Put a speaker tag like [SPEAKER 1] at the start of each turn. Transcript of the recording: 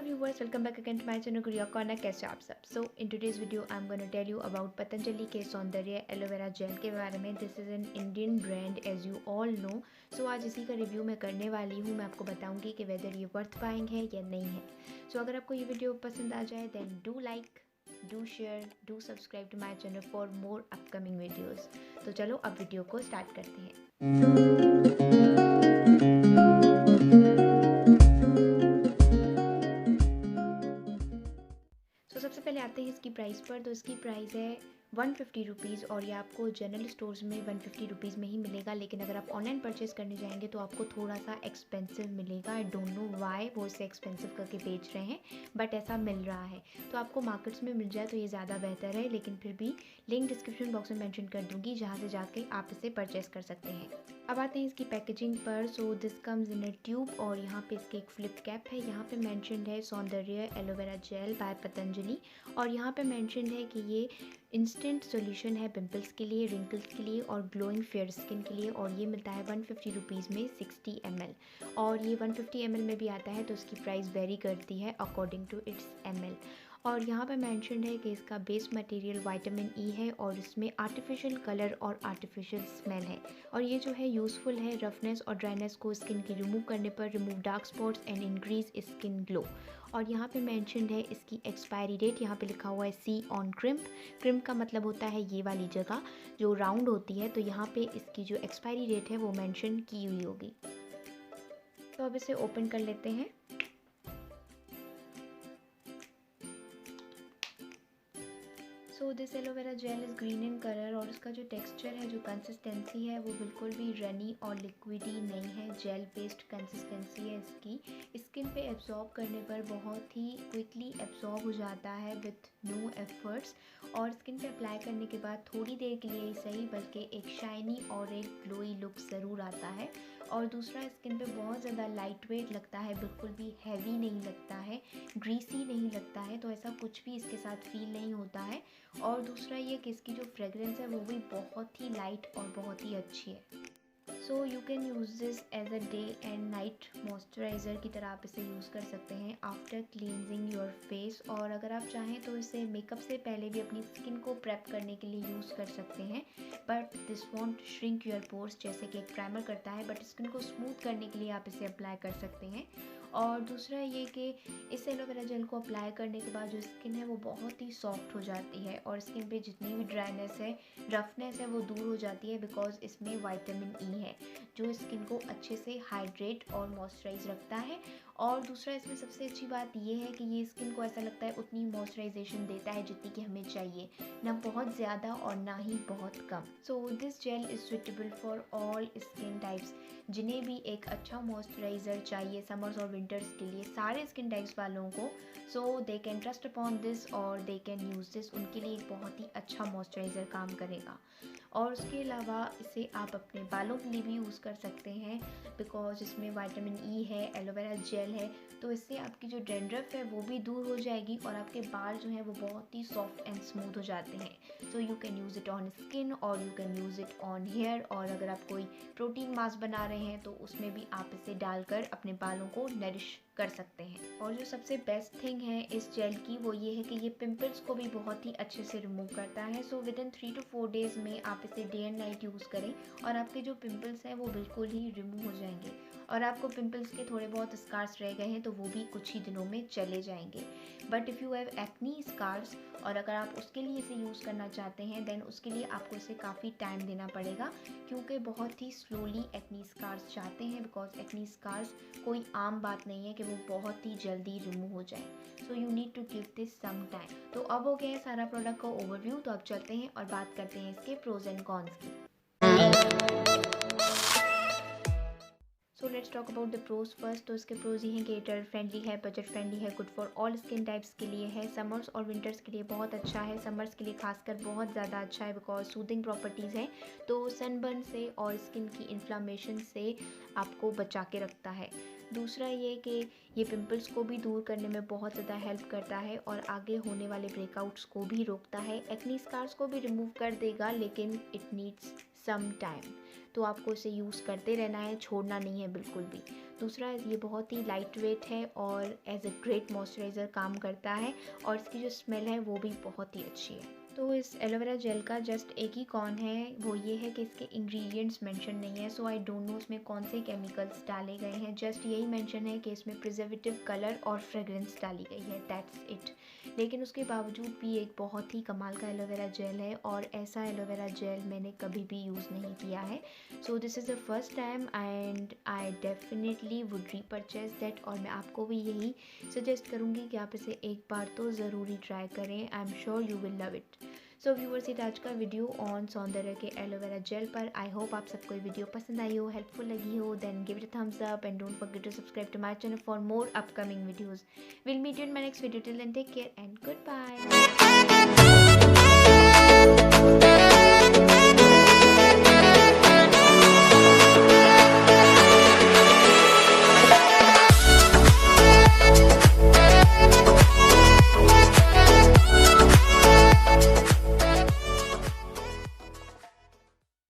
[SPEAKER 1] Hello viewers, welcome back again to my channel Guria Corner. कैसे आप सब? So in today's video I'm going to tell you about Patanjali के सौंदर्य aloe vera gel के बारे में. This is an Indian brand as you all know. So आज इसी का रिव्यू मैं करने वाली हूँ. मैं आपको बताऊंगी कि वेदर ये वर्थ बाइंग है या नहीं है. So अगर आपको ये वीडियो पसंद आ जाए then do like, do share, do subscribe to my channel for more upcoming videos. तो चलो अब वीडियो को स्टार्ट करते हैं. सबसे पहले आते हैं इसकी प्राइस पर. तो इसकी प्राइस है 150 रुपीज़ और ये आपको जनरल स्टोर्स में 150 रुपीज़ में ही मिलेगा. लेकिन अगर आप ऑनलाइन परचेज़ करने जाएंगे तो आपको थोड़ा सा एक्सपेंसिव मिलेगा. आई डोंट नो वाई वो इसे एक्सपेंसिव करके बेच रहे हैं, बट ऐसा मिल रहा है. तो आपको मार्केट्स में मिल जाए तो ये ज़्यादा बेहतर है. लेकिन फिर भी लिंक डिस्क्रिप्शन बॉक्स में मेंशन कर दूंगी जहाँ से जाके आप इसे परचेज़ कर सकते हैं. अब आते हैं इसकी पैकेजिंग पर. So this comes in a tube और यहाँ पे इसके एक फ्लिप कैप है. यहाँ पे मेंशन्ड है सौंदर्य एलोवेरा जेल बाय पतंजलि और यहाँ पे मेंशन्ड है कि ये इंस्टेंट सॉल्यूशन है पिंपल्स के लिए, रिंकल्स के लिए और ग्लोइंग फेयर स्किन के लिए. और ये मिलता है 150 रुपीज़ में 60 ml और ये 150 ml में भी आता है तो इसकी प्राइस वेरी करती है अकॉर्डिंग टू इट्स ml. और यहाँ पे मेंशन्ड है कि इसका बेस मटेरियल विटामिन ई है और इसमें आर्टिफिशियल कलर और आर्टिफिशियल स्मेल है. और ये जो है यूज़फुल है रफनेस और ड्राइनेस को स्किन की रिमूव करने पर, remove dark spots and increase skin glow. और यहाँ पे मेंशन्ड है इसकी एक्सपायरी डेट. यहाँ पे लिखा हुआ है सी ऑन क्रिम्प. क्रिम्प का मतलब होता है ये वाली जगह जो राउंड होती है. तो यहाँ पे इसकी जो एक्सपायरी डेट है वो मेंशन की हुई होगी. तो अब इसे ओपन कर लेते हैं. So this aloe vera gel is green in colour और इसका जो टेक्सचर है, जो कंसिस्टेंसी है वो बिल्कुल भी रनी और लिक्विडी नहीं है. जेल बेस्ड कंसिस्टेंसी है इसकी. स्किन पे एब्जॉर्ब करने पर बहुत ही क्विकली एब्जॉर्ब हो जाता है विथ नो एफर्ट्स. और स्किन पे अप्लाई करने के बाद थोड़ी देर के लिए ही सही बल्कि एक शाइनी और एक ग्लोई लुक ज़रूर आता है. और दूसरा, स्किन पे बहुत ज़्यादा लाइट वेट लगता है, बिल्कुल भी हैवी नहीं लगता है, ग्रीसी नहीं लगता है. तो ऐसा कुछ भी इसके साथ फील नहीं होता है. और दूसरा ये कि इसकी जो फ्रेगरेंस है वो भी बहुत ही लाइट और बहुत ही अच्छी है. So you can use this as a day and night moisturiser की तरह आप इसे यूज़ कर सकते हैं आफ्टर क्लींजिंग योर फेस. और अगर आप चाहें तो इसे मेकअप से पहले भी अपनी स्किन को प्रेप करने के लिए यूज़ कर सकते हैं. But this want shrink your pores जैसे कि एक प्राइमर करता है, बट स्किन को स्मूथ करने के लिए आप इसे अप्लाई कर सकते हैं. और दूसरा ये कि इस एलोवेरा जेल को अप्लाई करने के बाद जो स्किन है वो बहुत ही सॉफ्ट हो जाती है और स्किन पे जितनी भी ड्राइनेस है, रफनेस है वो दूर हो जाती है बिकॉज इसमें विटामिन ई है जो स्किन को अच्छे से हाइड्रेट और मॉइस्चराइज रखता है. और दूसरा इसमें सबसे अच्छी बात ये है कि ये स्किन को ऐसा लगता है उतनी मॉइस्चराइजेशन देता है जितनी कि हमें चाहिए, ना बहुत ज़्यादा और ना ही बहुत कम. So this gel is suitable for all skin types. जिन्हें भी एक अच्छा मॉइस्चराइज़र चाहिए समर्स और विंटर्स के लिए, सारे स्किन टाइप्स वालों को, so they can trust upon this और दे कैन यूज़ दिस. उनके लिए एक बहुत ही अच्छा मॉइस्चराइज़र काम करेगा. और उसके अलावा इसे आप अपने बालों के लिए भी यूज़ कर सकते हैं बिकॉज इसमें विटामिन ई है, एलोवेरा जेल है. तो इससे आपकी जो डैंड्रफ है वो भी दूर हो जाएगी और आपके बाल जो हैं वो बहुत ही सॉफ्ट एंड स्मूथ हो जाते हैं. So you can use it on skin और you can use it on hair. और अगर आप कोई प्रोटीन मास्क बना रहे हैं तो उसमें भी आप इसे डालकर अपने बालों को नरिश कर सकते हैं. और जो सबसे बेस्ट थिंग है इस जेल की वो ये है कि ये पिंपल्स को भी बहुत ही अच्छे से रिमूव करता है. So with in 3 to 4 days में आप इसे डे एंड नाइट यूज़ करें और आपके जो पिंपल्स हैं वो बिल्कुल ही रिमूव हो जाएंगे. और आपको पिंपल्स के थोड़े बहुत स्कार्स रह गए हैं तो वो भी कुछ ही दिनों में चले जाएंगे. But if you have acne scars और अगर आप उसके लिए इसे यूज़ करना चाहते हैं देन उसके लिए आपको इसे काफ़ी टाइम देना पड़ेगा क्योंकि बहुत ही स्लोली एक्नी स्कार्स जाते हैं बिकॉज एक्नी स्कार्स कोई आम बात नहीं है कि वो बहुत ही जल्दी रिमूव हो जाए. So you need to give this some time. तो अब हो गया है सारा प्रोडक्ट का ओवरव्यू. तो अब चलते हैं और बात करते हैं इसके प्रोज एंड कॉन्स की. So let's talk about the pros first. तो इसके प्रोज ये हैं कि एडल्ट फ्रेंडली है, बजट फ्रेंडली है, good for all skin types के लिए है, समर्स और विंटर्स के लिए बहुत अच्छा है. समर्स के लिए खासकर बहुत ज़्यादा अच्छा है बिकॉज सूदिंग प्रॉपर्टीज़ हैं तो सनबर्न से और स्किन की इन्फ्लामेशन से आपको बचा के रखता है. दूसरा ये कि ये पिंपल्स को भी दूर करने में बहुत ज़्यादा हेल्प करता है और आगे होने वाले ब्रेकआउट्स को भी रोकता है। एक्नी स्कार्स को भी रिमूव कर देगा, लेकिन इट नीड्स सम टाइम, तो आपको इसे यूज़ करते रहना है, छोड़ना नहीं है बिल्कुल भी। दूसरा, ये बहुत ही लाइट वेट है और एज अ ग्रेट मॉइस्चराइज़र काम करता है और इसकी जो स्मेल है वो भी बहुत ही अच्छी है। तो इस एलोवेरा जेल का जस्ट एक ही कॉन है, वो ये है कि इसके इंग्रेडिएंट्स मेंशन नहीं है। सो आई डोंट नो इसमें कौन से केमिकल्स डाले गए हैं। जस्ट यही मेंशन है कि इसमें प्रिजर्वेटिव, कलर और फ्रेगरेंस डाली गई है, दैट्स इट। लेकिन उसके बावजूद भी एक बहुत ही कमाल का एलोवेरा जेल है और ऐसा एलोवेरा जेल मैंने कभी भी यूज़ नहीं किया है। So this is the first time and I definitely would repurchase that. और मैं आपको भी यही सजेस्ट करूँगी कि आप इसे एक बार तो ज़रूरी ट्राई करें। I am sure you will love it. So viewers, ये आज का वीडियो ऑन सौंदर्य के एलोवेरा जेल पर। आई होप आप सबको ये वीडियो पसंद आई हो, हेल्पफुल लगी हो। Then give it a thumbs up and don't forget to subscribe to my channel for more upcoming videos. Will meet you in my next video. Till then take care and good bye.